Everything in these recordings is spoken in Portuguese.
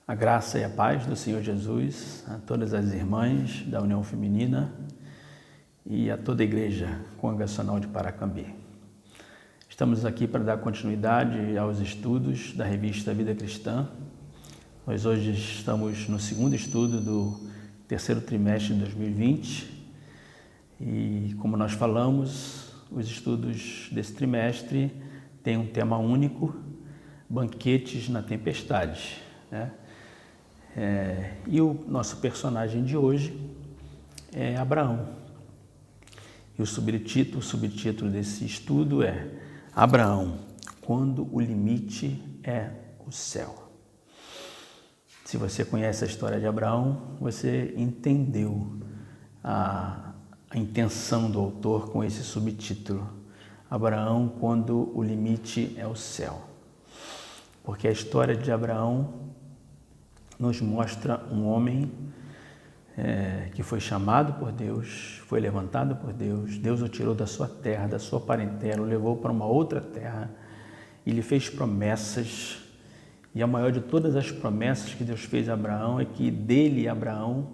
A graça e a paz do Senhor Jesus a todas as irmãs da União Feminina e a toda a Igreja Congregacional de Paracambi. Estamos aqui para dar continuidade aos estudos da revista Vida Cristã. Nós hoje estamos no segundo estudo do terceiro trimestre de 2020 e, como nós falamos, os estudos desse trimestre têm um tema único: banquetes na tempestade, né? E o nosso personagem de hoje é Abraão. E o subtítulo desse estudo é Abraão, quando o limite é o céu. Se você conhece a história de Abraão, você entendeu a intenção do autor com esse subtítulo. Abraão, quando o limite é o céu. Porque a história de Abraão nos mostra um homem que foi chamado por Deus, foi levantado por Deus, Deus o tirou da sua terra, da sua parentela, o levou para uma outra terra e lhe fez promessas. E a maior de todas as promessas que Deus fez a Abraão é que dele, Abraão,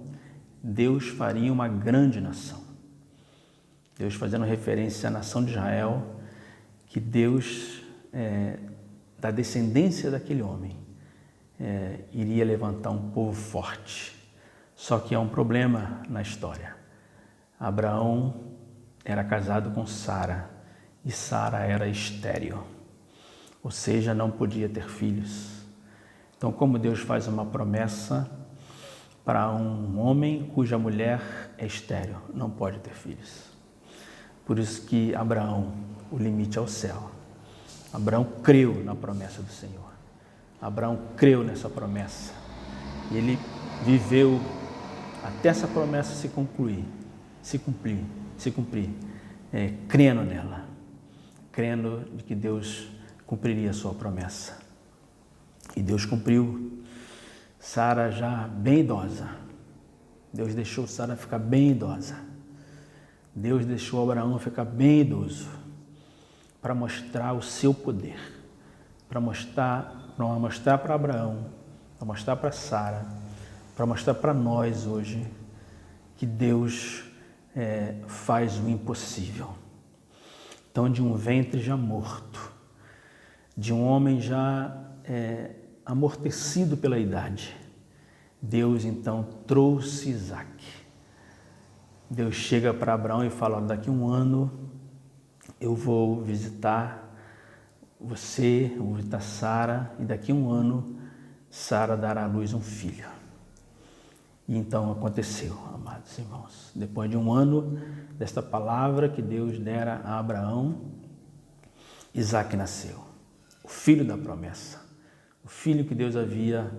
Deus faria uma grande nação. Deus fazendo referência à nação de Israel, que Deus, da descendência daquele homem, iria levantar um povo forte. Só que há um problema na história. Abraão era casado com Sara e Sara era estéril, ou seja, não podia ter filhos. Então, como Deus faz uma promessa para um homem cuja mulher é estéril, não pode ter filhos. Por isso que Abraão, o limite é o céu. Abraão creu na promessa do Senhor. Abraão creu nessa promessa e ele viveu até essa promessa se cumprir, crendo nela, crendo de que Deus cumpriria a sua promessa. E Deus cumpriu. Sara já bem idosa, Deus deixou Sara ficar bem idosa. Deus deixou Abraão ficar bem idoso para mostrar o seu poder, para mostrar para Abraão, para mostrar para Sara, para mostrar para nós hoje que Deus faz o impossível. Então, de um ventre já morto, de um homem já amortecido pela idade, Deus então trouxe Isaac. Deus chega para Abraão e fala: daqui a um ano eu vou visitar você, vou visitar Sara, e daqui a um ano Sara dará à luz um filho. E então aconteceu, amados irmãos. Depois de um ano desta palavra que Deus dera a Abraão, Isaac nasceu, o filho da promessa, o filho que Deus havia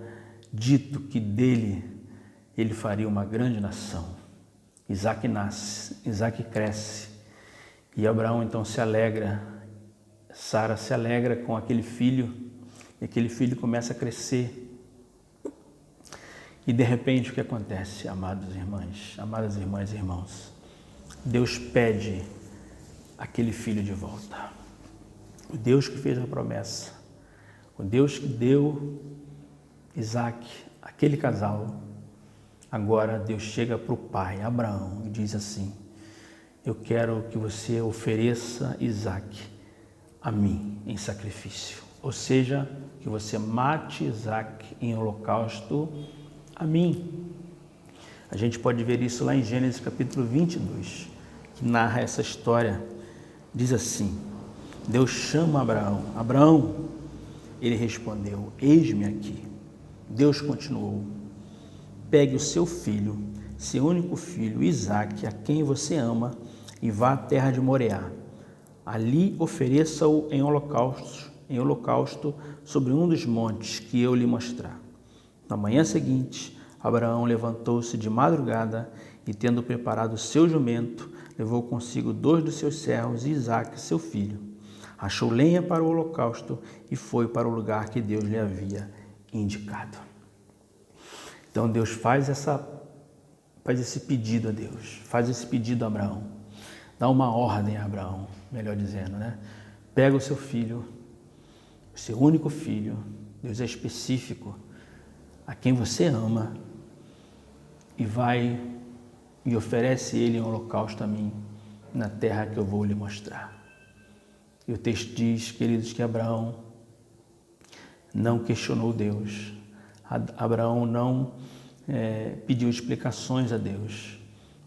dito que dele ele faria uma grande nação. Isaac nasce, Isaac cresce, e Abraão então se alegra. Sara se alegra com aquele filho, e aquele filho começa a crescer. E de repente o que acontece, amadas irmãs e irmãos? Deus pede aquele filho de volta. O Deus que fez a promessa, o Deus que deu Isaac, aquele casal, agora Deus chega para o pai, Abraão, e diz assim: eu quero que você ofereça Isaac a mim em sacrifício, ou seja, que você mate Isaac em holocausto a mim. A gente pode ver isso lá em Gênesis capítulo 22, que narra essa história. Diz assim: Deus chama Abraão. Abraão, ele respondeu: eis-me aqui. Deus continuou: pegue o seu filho, seu único filho, Isaac, a quem você ama, e vá à terra de Moriá. Ali ofereça-o em holocausto sobre um dos montes que eu lhe mostrar. Na manhã seguinte, Abraão levantou-se de madrugada e, tendo preparado o seu jumento, levou consigo 2 dos seus servos e Isaque, seu filho. Achou lenha para o holocausto e foi para o lugar que Deus lhe havia indicado. Então Deus faz esse pedido a Deus, faz esse pedido a Abraão. Dá uma ordem a Abraão, melhor dizendo, né? Pega o seu filho, o seu único filho. Deus é específico. a quem você ama e vai e oferece ele em holocausto a mim, na terra que eu vou lhe mostrar. E o texto diz, queridos, que Abraão não questionou Deus. Abraão não pediu explicações a Deus,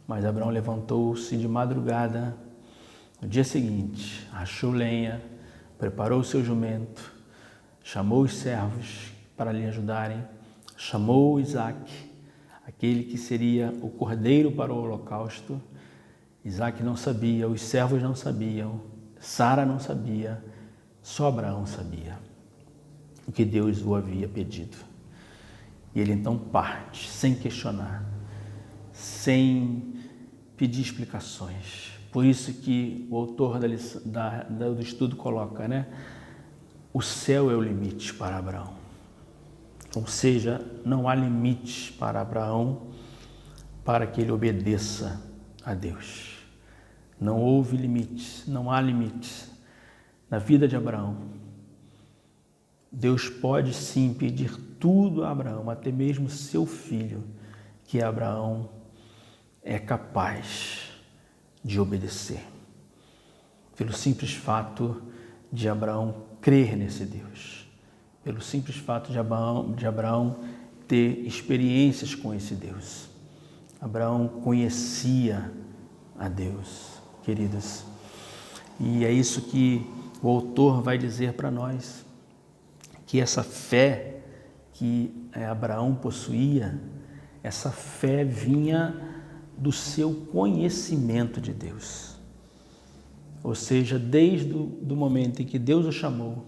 mas Abraão levantou-se de madrugada, no dia seguinte, achou lenha, preparou o seu jumento, chamou os servos para lhe ajudarem, chamou Isaque, aquele que seria o cordeiro para o holocausto. Isaque não sabia, os servos não sabiam, Sara não sabia, só Abraão sabia o que Deus o havia pedido. E ele então parte, sem questionar, sem pedir explicações. Por isso que o autor do estudo coloca, né? O céu é o limite para Abraão. Ou seja, não há limites para Abraão para que ele obedeça a Deus. Não houve limites, não há limites na vida de Abraão. Deus pode sim pedir tudo a Abraão, até mesmo seu filho, que Abraão é capaz de obedecer. Pelo simples fato de Abraão crer nesse Deus. Pelo simples fato de Abraão ter experiências com esse Deus. Abraão conhecia a Deus, queridos. E é isso que o autor vai dizer para nós, que essa fé que Abraão possuía, essa fé vinha do seu conhecimento de Deus. Ou seja, desde o momento em que Deus o chamou,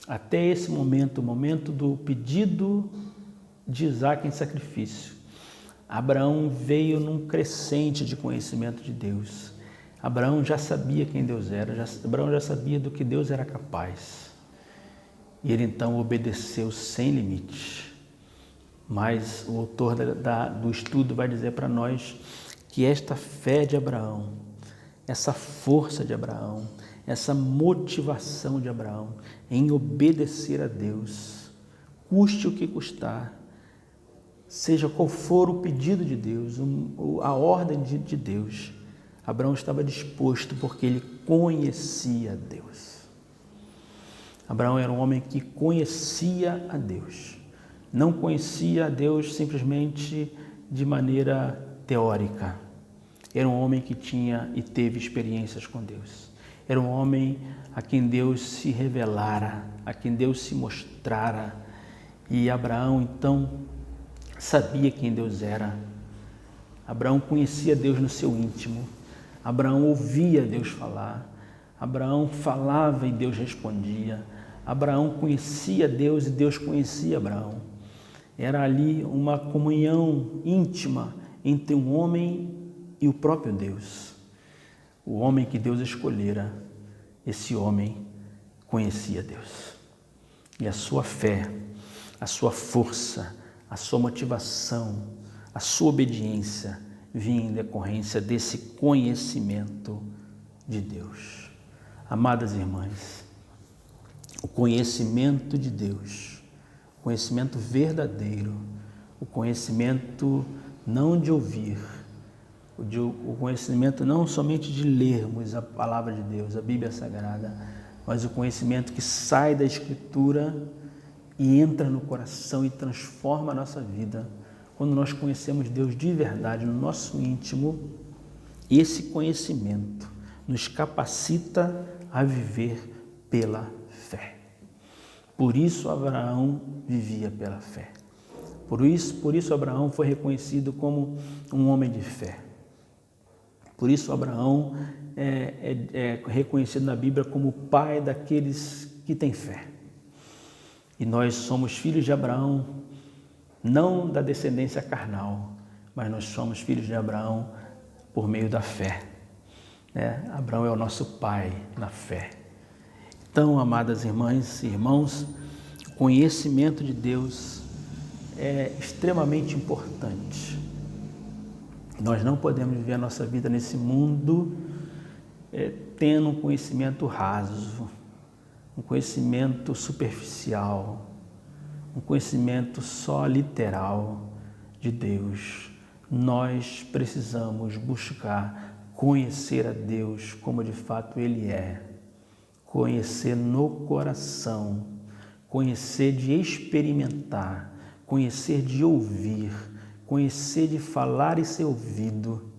até esse momento, o momento do pedido de Isaque em sacrifício, Abraão veio num crescente de conhecimento de Deus. Abraão já sabia quem Deus era, Abraão já sabia do que Deus era capaz. E ele então obedeceu sem limites. Mas o autor do estudo vai dizer para nós que esta fé de Abraão, essa força de Abraão, essa motivação de Abraão em obedecer a Deus, custe o que custar, seja qual for o pedido de Deus, a ordem de Deus, Abraão estava disposto porque ele conhecia Deus. Abraão era um homem que conhecia a Deus. Não conhecia a Deus simplesmente de maneira teórica. Era um homem que tinha e teve experiências com Deus. Era um homem a quem Deus se revelara, a quem Deus se mostrara. E Abraão, então, sabia quem Deus era. Abraão conhecia Deus no seu íntimo. Abraão ouvia Deus falar. Abraão falava e Deus respondia. Abraão conhecia Deus e Deus conhecia Abraão. Era ali uma comunhão íntima entre um homem e o próprio Deus. O homem que Deus escolhera, esse homem conhecia Deus. E a sua fé, a sua força, a sua motivação, a sua obediência vinha em decorrência desse conhecimento de Deus. Amadas irmãs, o conhecimento de Deus, o conhecimento verdadeiro, o conhecimento não de ouvir, o conhecimento não somente de lermos a palavra de Deus, a Bíblia Sagrada, mas o conhecimento que sai da Escritura e entra no coração e transforma a nossa vida. Quando nós conhecemos Deus de verdade no nosso íntimo, esse conhecimento nos capacita a viver pela fé. Por isso Abraão vivia pela fé. Por isso Abraão foi reconhecido como um homem de fé. Por isso Abraão é reconhecido na Bíblia como o pai daqueles que têm fé. E nós somos filhos de Abraão, não da descendência carnal, mas nós somos filhos de Abraão por meio da fé. Abraão é o nosso pai na fé. Então, amadas irmãs e irmãos, o conhecimento de Deus é extremamente importante. Nós não podemos viver a nossa vida nesse mundo tendo um conhecimento raso, um conhecimento superficial, um conhecimento só literal de Deus. Nós precisamos buscar conhecer a Deus como de fato Ele é, conhecer no coração, conhecer de experimentar, conhecer de ouvir, conhecer de falar e ser ouvido,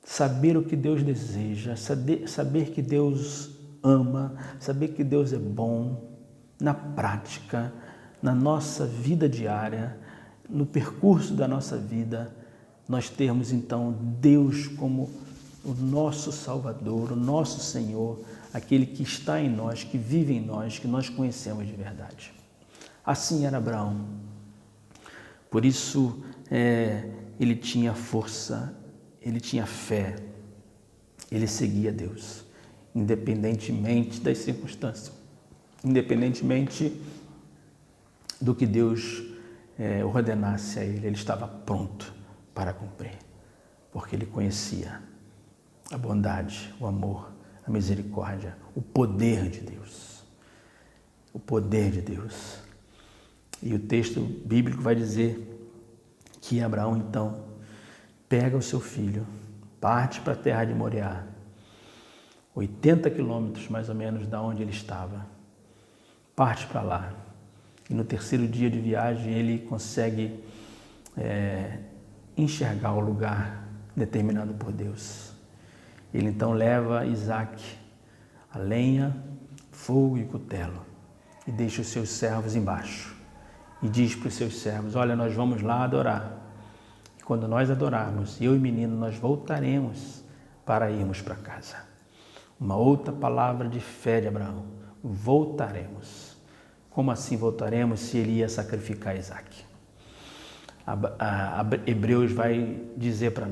saber o que Deus deseja, saber que Deus ama, saber que Deus é bom na prática, na nossa vida diária, no percurso da nossa vida, nós termos então Deus como o nosso Salvador, o nosso Senhor, aquele que está em nós, que vive em nós, que nós conhecemos de verdade. Assim era Abraão. Por isso ele tinha força, ele tinha fé, ele seguia Deus, independentemente das circunstâncias, independentemente do que Deus ordenasse a ele, ele estava pronto para cumprir, porque ele conhecia a bondade, o amor, a misericórdia, o poder de Deus. O poder de Deus. E o texto bíblico vai dizer que Abraão, então, pega o seu filho, parte para a terra de Moriá, 80 quilômetros mais ou menos da onde ele estava, parte para lá. E no terceiro dia de viagem ele consegue enxergar o lugar determinado por Deus. Ele então leva Isaac, a lenha, fogo e cutelo, e deixa os seus servos embaixo. E diz para os seus servos: olha, nós vamos lá adorar. E quando nós adorarmos, eu e o menino, nós voltaremos para irmos para casa. Uma outra palavra de fé de Abraão: voltaremos. Como assim voltaremos se ele ia sacrificar Isaac? Hebreus vai dizer para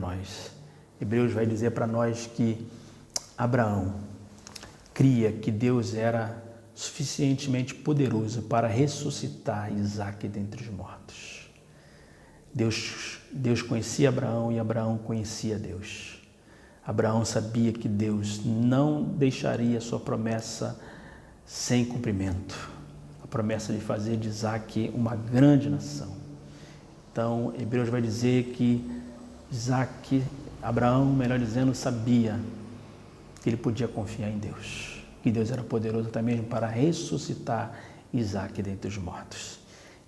nós que Abraão cria que Deus era suficientemente poderoso para ressuscitar Isaac dentre os mortos. Deus conhecia Abraão e Abraão conhecia Deus. Abraão sabia que Deus não deixaria sua promessa sem cumprimento, a promessa de fazer de Isaac uma grande nação. Então, Hebreus vai dizer que Abraão, melhor dizendo, sabia que ele podia confiar em Deus, que Deus era poderoso até mesmo para ressuscitar Isaac dentre os mortos.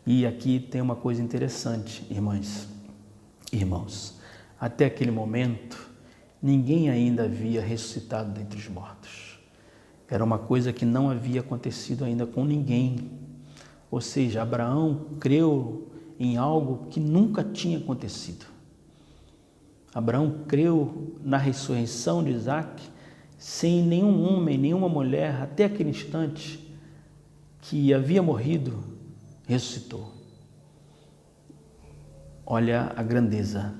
E aqui tem uma coisa interessante, irmãos. Até aquele momento, ninguém ainda havia ressuscitado dentre os mortos. Era uma coisa que não havia acontecido ainda com ninguém. Ou seja, Abraão creu em algo que nunca tinha acontecido. Abraão creu na ressurreição de Isaac sem nenhum homem, nenhuma mulher, até aquele instante que havia morrido, ressuscitou. Olha a grandeza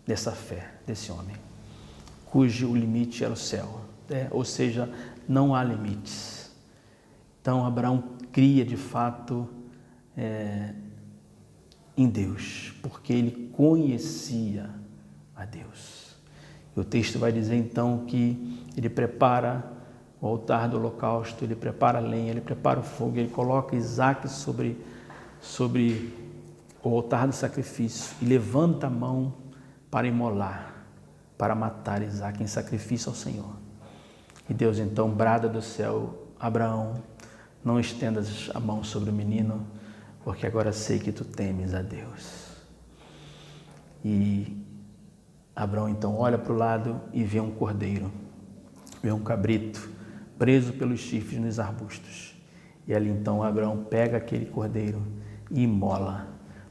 dessa fé, desse homem, cujo limite era o céu, ou seja, não há limites. Então, Abraão cria de fato em Deus, porque ele conhecia a Deus. E o texto vai dizer então que ele prepara o altar do holocausto, ele prepara a lenha, ele prepara o fogo, ele coloca Isaac sobre o altar do sacrifício e levanta a mão para imolar, para matar Isaac em sacrifício ao Senhor. E Deus então brada do céu: Abraão, não estendas a mão sobre o menino, porque agora sei que tu temes a Deus. E Abraão então olha para o lado e vê um cordeiro, vê um cabrito preso pelos chifres nos arbustos. E ali então Abraão pega aquele cordeiro e imola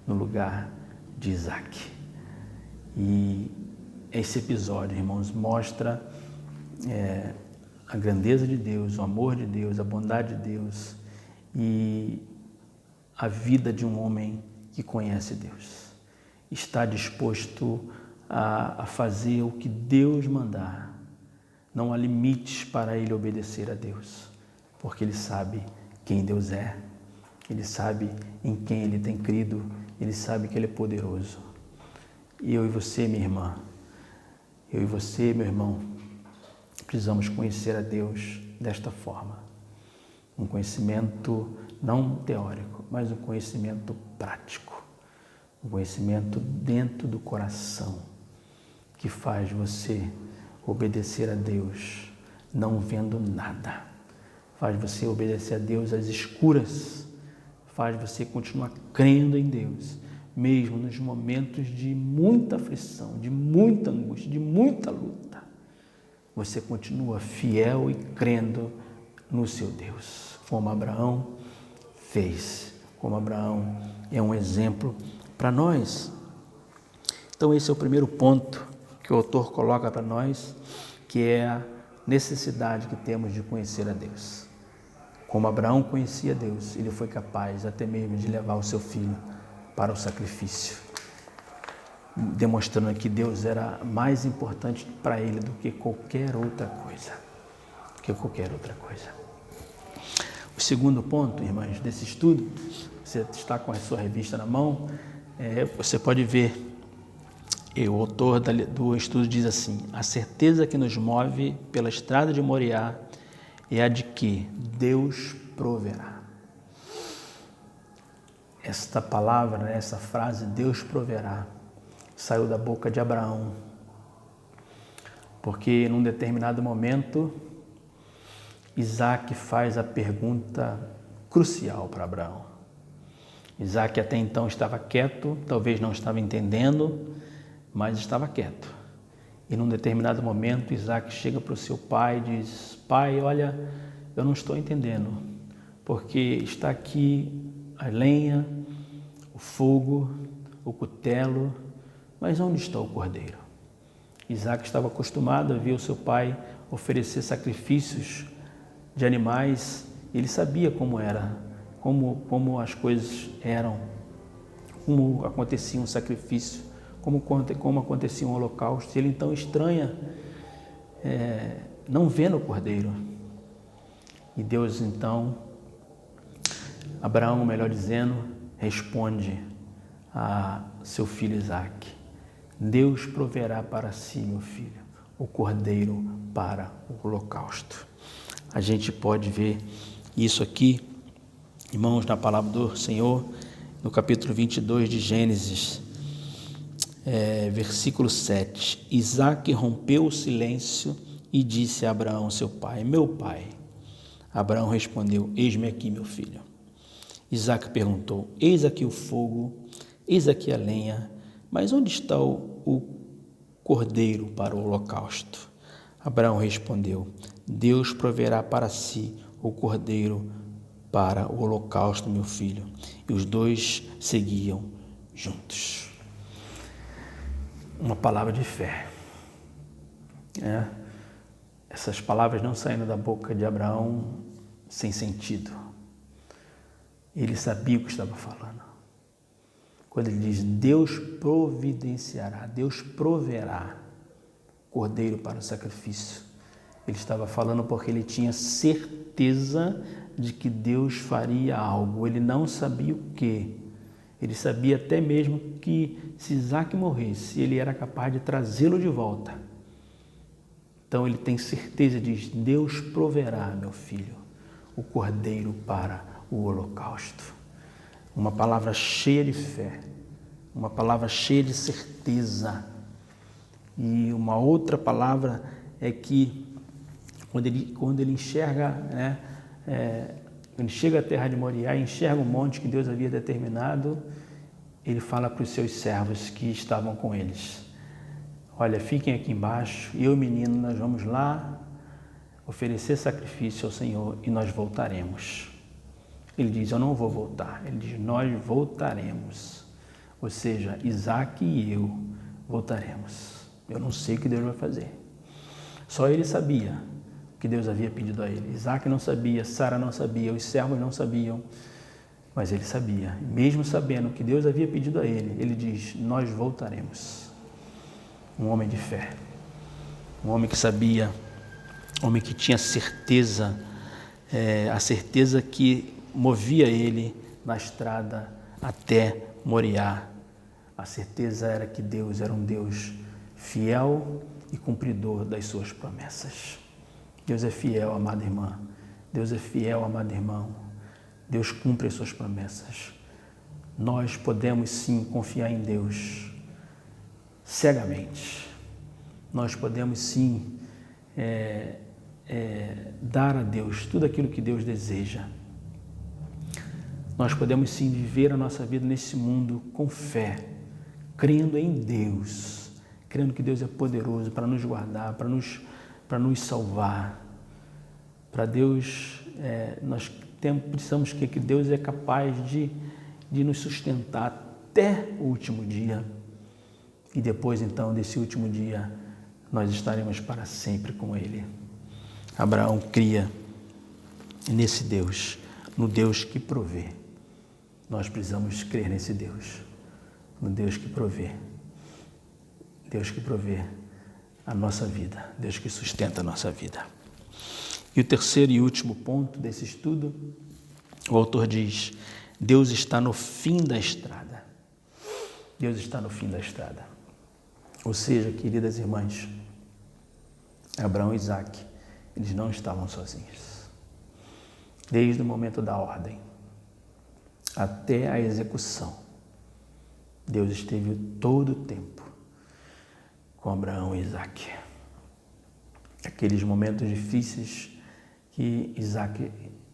no lugar de Isaac. E esse episódio, irmãos, mostra a grandeza de Deus, o amor de Deus, a bondade de Deus e a vida de um homem que conhece Deus. Está disposto a fazer o que Deus mandar. Não há limites para ele obedecer a Deus, porque ele sabe quem Deus é, ele sabe em quem ele tem crido, ele sabe que ele é poderoso. E eu e você, minha irmã, eu e você, meu irmão, precisamos conhecer a Deus desta forma. Um conhecimento não teórico, mas um conhecimento prático. Um conhecimento dentro do coração, que faz você obedecer a Deus não vendo nada. Faz você obedecer a Deus às escuras. Faz você continuar crendo em Deus, mesmo nos momentos de muita aflição, de muita angústia, de muita luta. Você continua fiel e crendo no seu Deus, como Abraão fez, como Abraão é um exemplo para nós. Então esse é o primeiro ponto que o autor coloca para nós, que é a necessidade que temos de conhecer a Deus. Como Abraão conhecia Deus, ele foi capaz até mesmo de levar o seu filho para o sacrifício, demonstrando que Deus era mais importante para ele do que qualquer outra coisa. O segundo ponto, irmãos, desse estudo, você está com a sua revista na mão, você pode ver, o autor do estudo diz assim: a certeza que nos move pela estrada de Moriá é a de que Deus proverá. Esta palavra, essa frase, Deus proverá, saiu da boca de Abraão, porque num determinado momento, Isaac faz a pergunta crucial para Abraão. Isaac até então estava quieto, talvez não estava entendendo, mas estava quieto. E num determinado momento, Isaac chega para o seu pai e diz: pai, olha, eu não estou entendendo, porque está aqui a lenha, o fogo, o cutelo, mas onde está o cordeiro? Isaac estava acostumado a ver o seu pai oferecer sacrifícios de animais, ele sabia como era, como as coisas eram, como acontecia um sacrifício, como acontecia um holocausto. Ele então estranha, não vendo o cordeiro. E Deus então, Abraão, melhor dizendo, responde a seu filho Isaac: Deus proverá para si, meu filho, o cordeiro para o holocausto. A gente pode ver isso aqui, irmãos, na palavra do Senhor, no capítulo 22 de Gênesis, versículo 7. Isaac rompeu o silêncio e disse a Abraão, seu pai: meu pai. Abraão respondeu: eis-me aqui, meu filho. Isaac perguntou: eis aqui o fogo, eis aqui a lenha, mas onde está o cordeiro para o holocausto? Abraão respondeu: Deus proverá para si o cordeiro para o holocausto, meu filho. E os dois seguiam juntos. Uma palavra de fé. Essas palavras não saíram da boca de Abraão sem sentido. Ele sabia o que estava falando. Quando ele diz: Deus providenciará, Deus proverá cordeiro para o sacrifício, ele estava falando porque ele tinha certeza de que Deus faria algo. Ele não sabia o quê. Ele sabia até mesmo que se Isaac morresse, ele era capaz de trazê-lo de volta. Então ele tem certeza e diz: Deus proverá, meu filho, o cordeiro para o holocausto. Uma palavra cheia de fé, uma palavra cheia de certeza. E uma outra palavra é que quando ele enxerga, quando chega à terra de Moriá e enxerga o monte que Deus havia determinado, ele fala para os seus servos que estavam com eles: olha, fiquem aqui embaixo, eu e o menino, nós vamos lá oferecer sacrifício ao Senhor e nós voltaremos. Ele diz: eu não vou voltar. Ele diz: nós voltaremos. Ou seja, Isaac e eu voltaremos. Eu não sei o que Deus vai fazer. Só ele sabia o que Deus havia pedido a ele. Isaac não sabia, Sara não sabia, os servos não sabiam, mas ele sabia. Mesmo sabendo o que Deus havia pedido a ele, ele diz: nós voltaremos. Um homem de fé, um homem que sabia, um homem que tinha certeza, a certeza que movia ele na estrada até Moriá. A certeza era que Deus era um Deus fiel e cumpridor das suas promessas. Deus é fiel, amada irmã. Deus é fiel, amado irmão. Deus cumpre as suas promessas. Nós podemos sim confiar em Deus cegamente. Nós podemos sim dar a Deus tudo aquilo que Deus deseja. Nós podemos sim viver a nossa vida nesse mundo com fé, crendo em Deus, crendo que Deus é poderoso para nos guardar, para nos salvar. Para Deus, nós precisamos crer que Deus é capaz de nos sustentar até o último dia. E depois, então, desse último dia, nós estaremos para sempre com Ele. Abraão cria nesse Deus, no Deus que provê. Nós precisamos crer nesse Deus, no Deus que provê. Deus que provê a nossa vida, Deus que sustenta a nossa vida. E o terceiro e último ponto desse estudo, o autor diz: Deus está no fim da estrada. Deus está no fim da estrada. Ou seja, queridas irmãs, Abraão e Isaque, eles não estavam sozinhos. Desde o momento da ordem até a execução, Deus esteve todo o tempo com Abraão e Isaque. Aqueles momentos difíceis que Isaque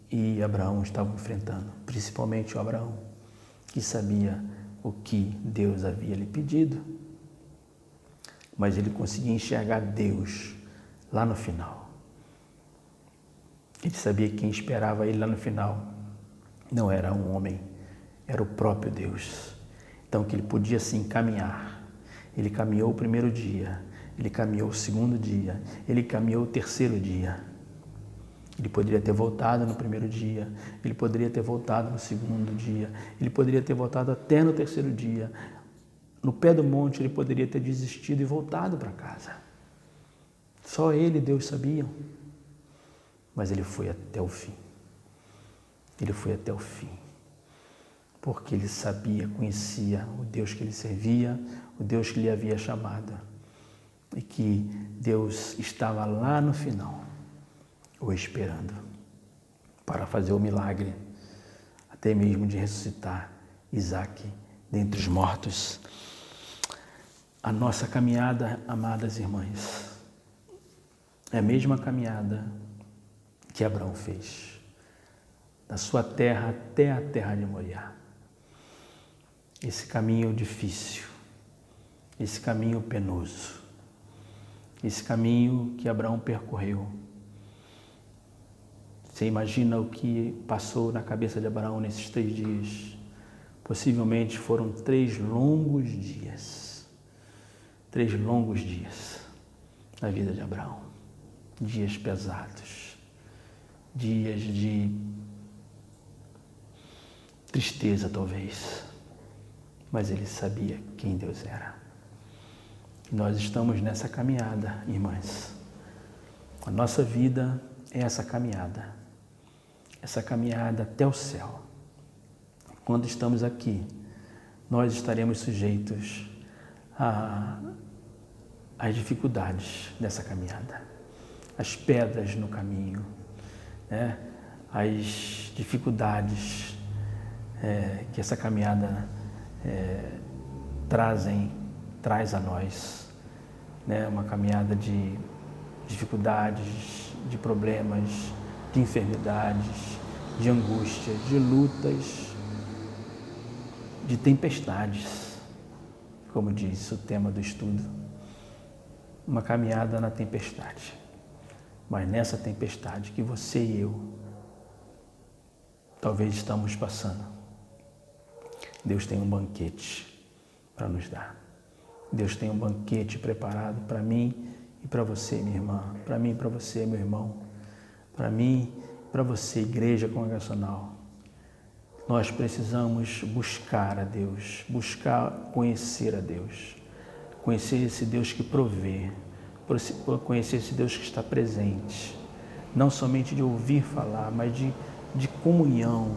e Abraão estavam enfrentando, principalmente o Abraão, que sabia o que Deus havia lhe pedido, mas ele conseguia enxergar Deus lá no final. Ele sabia que quem esperava ele lá no final não era um homem, era o próprio Deus. Então que ele podia sim caminhar. Ele caminhou o primeiro dia, ele caminhou o segundo dia, ele caminhou o terceiro dia. Ele poderia ter voltado no primeiro dia, ele poderia ter voltado no segundo dia, ele poderia ter voltado até no terceiro dia. No pé do monte ele poderia ter desistido e voltado para casa. Só ele e Deus sabiam. Mas ele foi até o fim. Ele foi até o fim. Porque ele sabia, conhecia o Deus que ele servia, o Deus que lhe havia chamado. E que Deus estava lá no final, o esperando, para fazer o milagre, até mesmo de ressuscitar Isaque dentre os mortos. A nossa caminhada, amadas irmãs, é a mesma caminhada que Abraão fez, da sua terra até a terra de Moriá. Esse caminho difícil, esse caminho penoso, esse caminho que Abraão percorreu. Você imagina o que passou na cabeça de Abraão nesses 3 dias? Possivelmente foram 3 longos dias. 3 longos dias na vida de Abraão. Dias pesados. Dias de tristeza, talvez. Mas ele sabia quem Deus era. E nós estamos nessa caminhada, irmãs. A nossa vida é essa caminhada até o céu. Quando estamos aqui, nós estaremos sujeitos às dificuldades dessa caminhada, às pedras no caminho, né? As dificuldades que essa caminhada traz a nós, né? Uma caminhada de dificuldades, de problemas, de enfermidades, de angústias, de lutas, de tempestades, como diz o tema do estudo. Uma caminhada na tempestade. Mas nessa tempestade que você e eu talvez estamos passando, Deus tem um banquete para nos dar. Deus tem um banquete preparado para mim e para você, minha irmã, para mim e para você, meu irmão, para mim e para você, igreja congregacional. Nós precisamos buscar a Deus, buscar conhecer a Deus, conhecer esse Deus que provê, conhecer esse Deus que está presente, não somente de ouvir falar, mas de comunhão,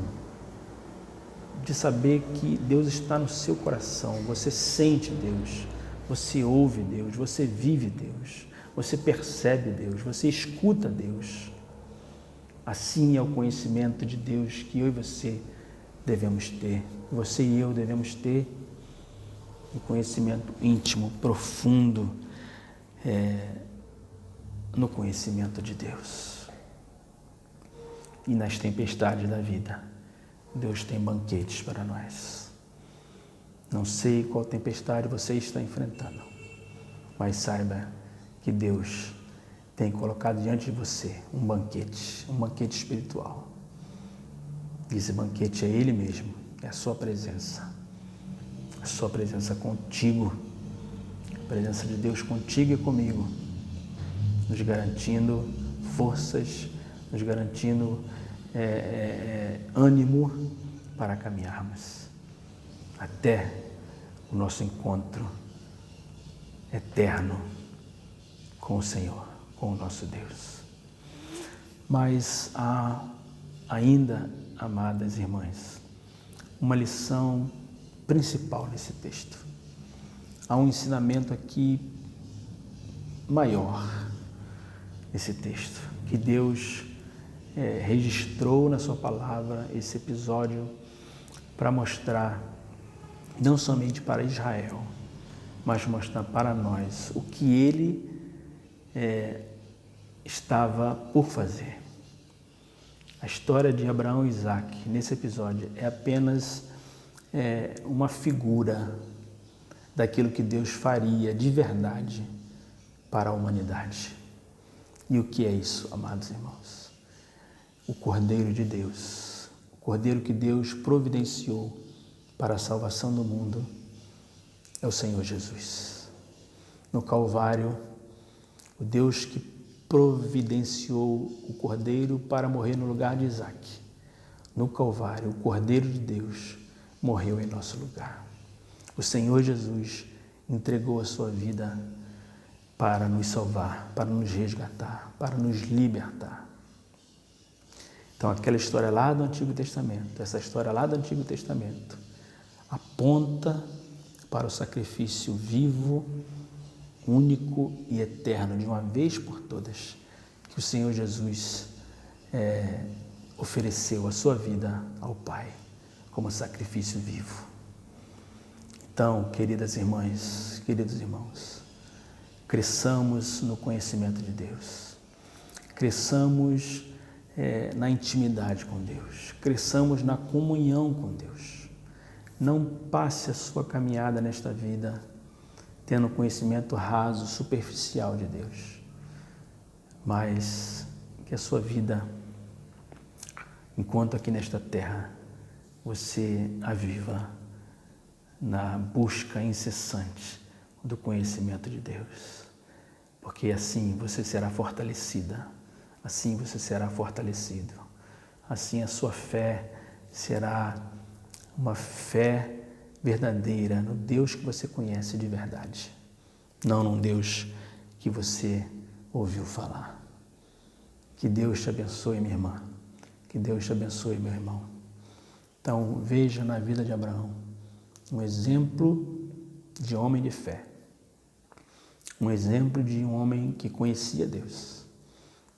de saber que Deus está no seu coração, você sente Deus, você ouve Deus, você vive Deus, você percebe Deus, você escuta Deus. Assim é o conhecimento de Deus que eu e você devemos ter. Você e eu devemos ter um conhecimento íntimo, profundo, no conhecimento de Deus. E nas tempestades da vida, Deus tem banquetes para nós. Não sei qual tempestade você está enfrentando, mas saiba que Deus tem colocado diante de você um banquete espiritual. E esse banquete é Ele mesmo, é a sua presença contigo, a presença de Deus contigo e comigo, nos garantindo forças, nos garantindo ânimo para caminharmos até o nosso encontro eterno com o Senhor, com o nosso Deus. Mas há ainda, amadas irmãs, uma lição principal nesse texto. Há um ensinamento aqui maior nesse texto, que Deus registrou na sua palavra esse episódio para mostrar, não somente para Israel, mas mostrar para nós o que Ele estava por fazer. A história de Abraão e Isaque, nesse episódio, é apenas uma figura daquilo que Deus faria de verdade para a humanidade. E o que é isso, amados irmãos? O Cordeiro de Deus, o Cordeiro que Deus providenciou para a salvação do mundo, é o Senhor Jesus. No Calvário, o Deus que providenciou o Cordeiro para morrer no lugar de Isaque. No Calvário, o Cordeiro de Deus morreu em nosso lugar. O Senhor Jesus entregou a sua vida para nos salvar, para nos resgatar, para nos libertar. Então, aquela história lá do Antigo Testamento, essa história lá do Antigo Testamento, aponta para o sacrifício vivo, único e eterno, de uma vez por todas, que o Senhor Jesus ofereceu a sua vida ao Pai como sacrifício vivo. Então, queridas irmãs, queridos irmãos, cresçamos no conhecimento de Deus, cresçamos na intimidade com Deus, cresçamos na comunhão com Deus. Não passe a sua caminhada nesta vida tendo conhecimento raso, superficial de Deus, mas que a sua vida, enquanto aqui nesta terra, você a viva na busca incessante do conhecimento de Deus, porque assim você será fortalecida, assim você será fortalecido, assim a sua fé será uma fé verdadeira no Deus que você conhece de verdade, não num Deus que você ouviu falar. Que Deus te abençoe, minha irmã, que Deus te abençoe, meu irmão. Então, veja na vida de Abraão um exemplo de homem de fé, um exemplo de um homem que conhecia Deus,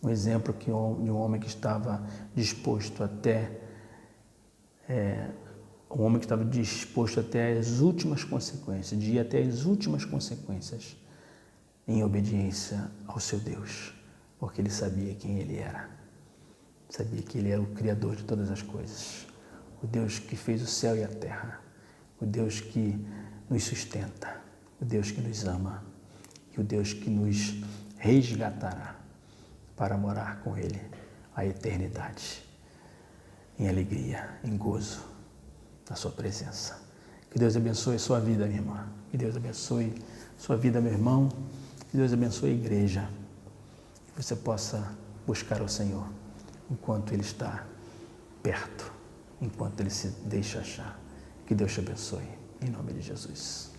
um exemplo de um homem que estava disposto até as últimas consequências, de ir até as últimas consequências em obediência ao seu Deus, porque ele sabia quem ele era, sabia que ele era o Criador de todas as coisas, o Deus que fez o céu e a terra, o Deus que nos sustenta, o Deus que nos ama e o Deus que nos resgatará para morar com Ele a eternidade, em alegria, em gozo da sua presença. Que Deus abençoe a sua vida, minha irmã. Que Deus abençoe a sua vida, meu irmão. Que Deus abençoe a igreja. Que você possa buscar o Senhor enquanto Ele está perto, enquanto Ele se deixa achar. Que Deus te abençoe. Em nome de Jesus.